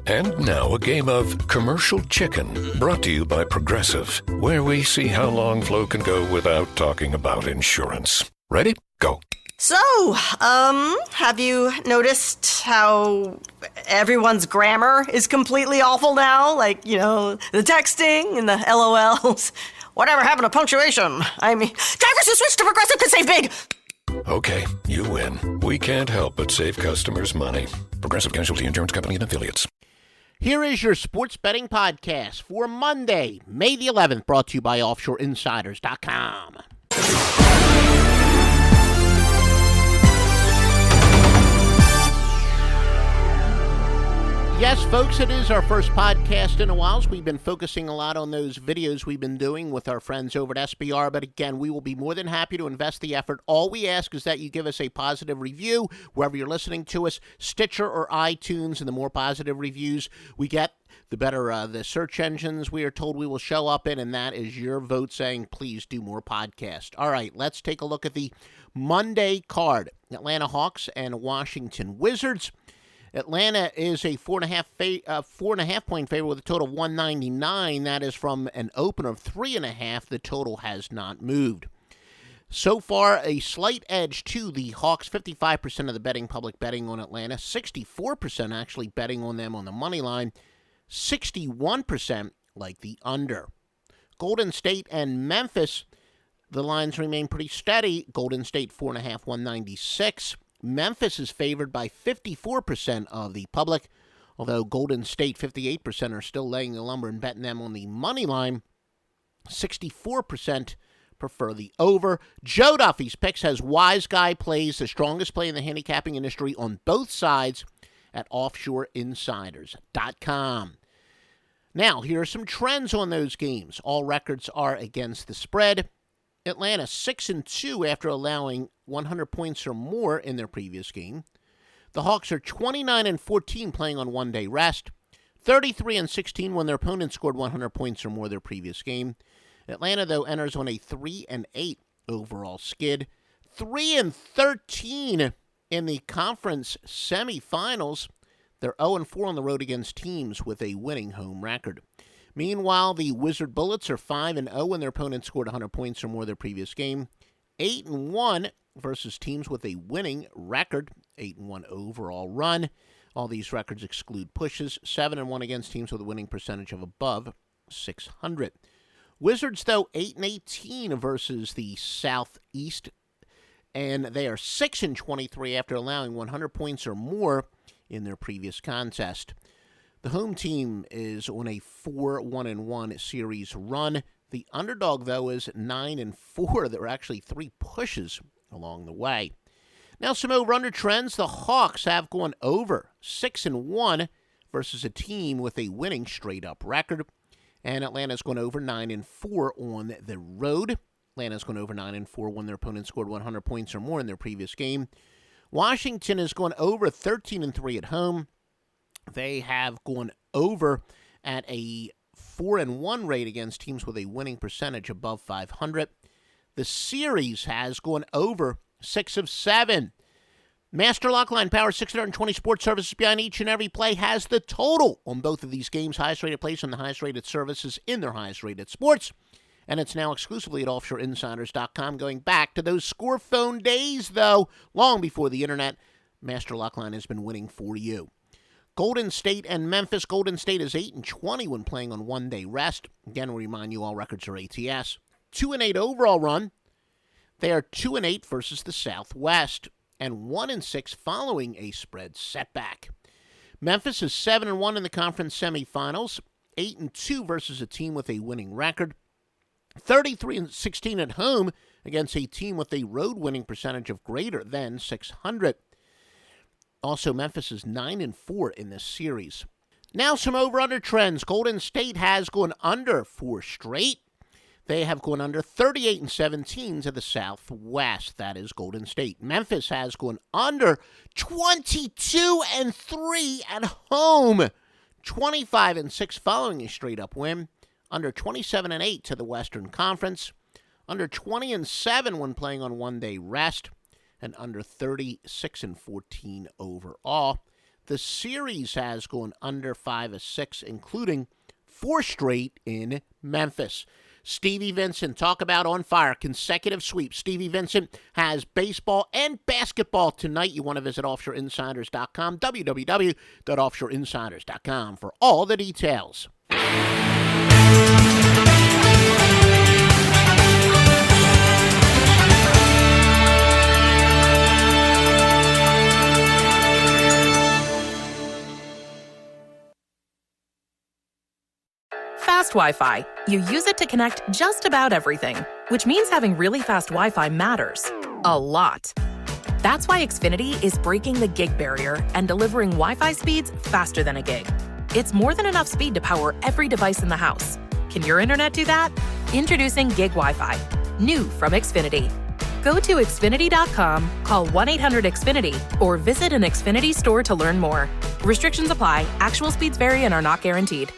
And now a game of Commercial Chicken, brought to you by Progressive, where we see how long Flo can go without talking about insurance. Ready? Go. So, have you noticed how everyone's grammar is completely awful now? Like, the texting and the LOLs. Whatever happened to punctuation? I mean, drivers who switch to Progressive could save big! Okay, you win. We can't help but save customers money. Progressive Casualty Insurance Company and Affiliates. Here is your sports betting podcast for Monday, May the 11th, brought to you by OffshoreInsiders.com. Yes, folks, it is our first podcast in a while, so we've been focusing a lot on those videos we've been doing with our friends over at SBR, but again, we will be more than happy to invest the effort. All we ask is that you give us a positive review wherever you're listening to us, Stitcher or iTunes, and the more positive reviews we get, the better the search engines we are told we will show up in, and that is your vote saying, please do more podcasts. All right, let's take a look at the Monday card. Atlanta Hawks and Washington Wizards. Atlanta is a 4.5 point favorite with a total of 199. That is from an open of 3.5. The total has not moved. So far, a slight edge to the Hawks. 55% of the betting public betting on Atlanta. 64% actually betting on them on the money line. 61% like the under. Golden State and Memphis, the lines remain pretty steady. Golden State 4.5, 196. Memphis is favored by 54% of the public, although Golden State, 58% are still laying the lumber and betting them on the money line. 64% prefer the over. Joe Duffy's picks has Wise Guy plays, the strongest play in the handicapping industry on both sides at OffshoreInsiders.com. Now, here are some trends on those games. All records are against the spread. Atlanta 6-2 after allowing 100 points or more in their previous game. The Hawks are 29-14 playing on one-day rest. 33-16 when their opponent scored 100 points or more their previous game. Atlanta, though, enters on a 3-8 overall skid. 3-13 in the conference semifinals. They're 0-4 on the road against teams with a winning home record. Meanwhile, the Wizard Bullets are 5-0 when their opponent scored 100 points or more their previous game. 8-1 versus teams with a winning record. 8-1 overall run. All these records exclude pushes. 7-1 against teams with a winning percentage of above 600. Wizards, though, 8-18 versus the Southeast. And they are 6-23 after allowing 100 points or more in their previous contest. The home team is on a 4-1-1 series run. The underdog, though, is 9-4. There are actually 3 pushes along the way. Now, some over-under trends. The Hawks have gone over 6-1 versus a team with a winning straight-up record. And Atlanta's gone over 9-4 on the road. Atlanta's gone over 9-4 when their opponent scored 100 points or more in their previous game. Washington has gone over 13-3 at home. They have gone over at a 4-1 rate against teams with a winning percentage above 500. The series has gone over 6 of 7. Master Lockline Power 620 sports services behind each and every play has the total on both of these games. Highest rated plays on the highest rated services in their highest rated sports. And it's now exclusively at OffshoreInsiders.com. Going back to those score phone days, though, long before the internet, Master Lockline has been winning for you. Golden State and Memphis. Golden State is 8-20 when playing on one-day rest. Again, we remind you all records are ATS. 2-8 overall run. They are 2-8 versus the Southwest, and 1-6 following a spread setback. Memphis is 7-1 in the conference semifinals, 8-2 versus a team with a winning record. 33-16 at home against a team with a road winning percentage of greater than 600. Also, Memphis is 9-4 in this series. Now some over-under trends. Golden State has gone under 4 straight. They have gone under 38-17 to the Southwest. That is Golden State. Memphis has gone under 22-3 at home. 25-6 following a straight-up win. Under 27-8 to the Western Conference. Under 20-7 when playing on one-day rest. And under 36-14 overall. the series has gone under 5 of 6, including 4 straight in Memphis. Stevie Vincent, talk about on fire, consecutive sweeps. Stevie Vincent has baseball and basketball tonight. You want to visit offshoreinsiders.com, www.offshoreinsiders.com for all the details. Fast Wi-Fi. You use it to connect just about everything, which means having really fast Wi-Fi matters. A lot. That's why Xfinity is breaking the gig barrier and delivering Wi-Fi speeds faster than a gig. It's more than enough speed to power every device in the house. Can your internet do that? Introducing Gig Wi-Fi. New from Xfinity. Go to Xfinity.com, call 1-800-XFINITY, or visit an Xfinity store to learn more. Restrictions apply. Actual speeds vary and are not guaranteed.